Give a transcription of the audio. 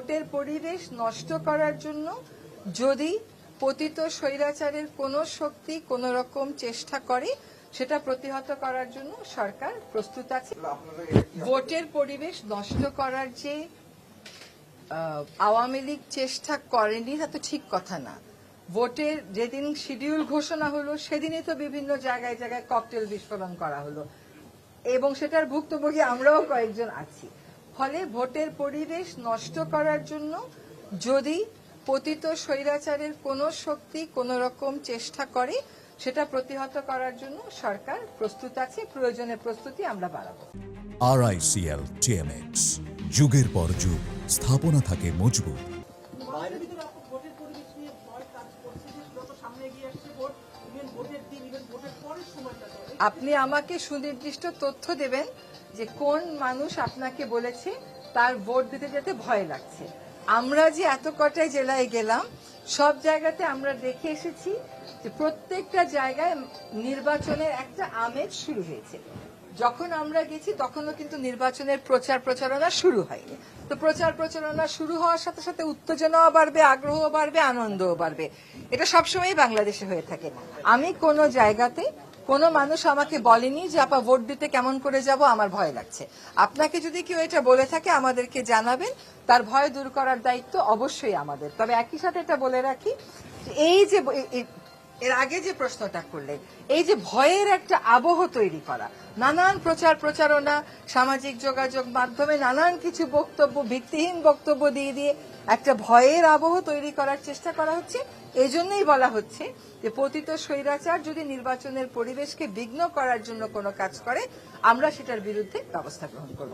ভোটের পরিবেশ নষ্ট করার জন্য যদি পতিত স্বৈরাচারের কোনো শক্তি কোনো রকম চেষ্টা করে সেটা প্রতিহত করার জন্য সরকার প্রস্তুত আছে। ভোটের পরিবেশ নষ্ট করার যে আওয়ামী লীগ চেষ্টা করেনি তা তো ঠিক কথা না। ভোটের যেদিন শিডিউল ঘোষণা হলো সেদিনই তো বিভিন্ন জায়গায় জায়গায় ককটেল বিস্ফোরণ করা হলো এবং সেটার ভুক্তভোগী আমরাও কয়েকজন আছি। ফলে ভোটের পরিবেশ নষ্ট করার জন্য যদি পতিত স্বৈরাচারের কোনো শক্তি কোনো রকম চেষ্টা করে সেটা প্রতিহত করার জন্য সরকার প্রস্তুত আছে। প্রয়োজনে প্রস্তুতি আমরা বাড়াবো। RICL TMX, যুগের পর যুগ স্থাপনা থাকে মজবুত। আপনি আমাকে সুনির্দিষ্ট তথ্য দেবেন যে কোন মানুষ আপনাকে বলেছে তার ভোট দিতে যেতে ভয় লাগছে। আমরা যে এত কটাই জেলায় গেলাম সব জায়গাতে আমরা দেখে এসেছি যে প্রত্যেকটা জায়গায় নির্বাচনের একটা আমেজ শুরু হয়েছে। যখন আমরা গেছি তখনও কিন্তু নির্বাচনের প্রচার প্রচারণা শুরু হয়নি। তো প্রচার প্রচারণা শুরু হওয়ার সাথে সাথে উত্তেজনাও বাড়বে, আগ্রহও বাড়বে, আনন্দও বাড়বে। এটা সবসময় বাংলাদেশে হয়ে থাকে। আমি কোনো জায়গাতে কোনো মানুষ আমাকে বলেনি যে আপা ভোট দিতে কেমন করে যাব, আমার ভয় লাগছে। আপনাকে যদি কেউ এটা বলে থাকে আমাদেরকে জানাবেন, তার ভয় দূর করার দায়িত্ব অবশ্যই আমাদের। তবে একই সাথে এটা বলে রাখি, এই যে এর আগে যে প্রশ্নটা করলেন, এই যে ভয়ের একটা আবহ তৈরি করা, নানান প্রচার প্রচারণা, সামাজিক যোগাযোগ মাধ্যমে নানান কিছু বক্তব্য, ভিত্তিহীন বক্তব্য দিয়ে দিয়ে একটা ভয়ের আবহ তৈরি করার চেষ্টা করা হচ্ছে। এই জন্যই বলা হচ্ছে যে পতিত স্বৈরাচার যদি নির্বাচনের পরিবেশকে বিঘ্ন করার জন্য কোনো কাজ করে আমরা সেটার বিরুদ্ধে ব্যবস্থা গ্রহণ করব।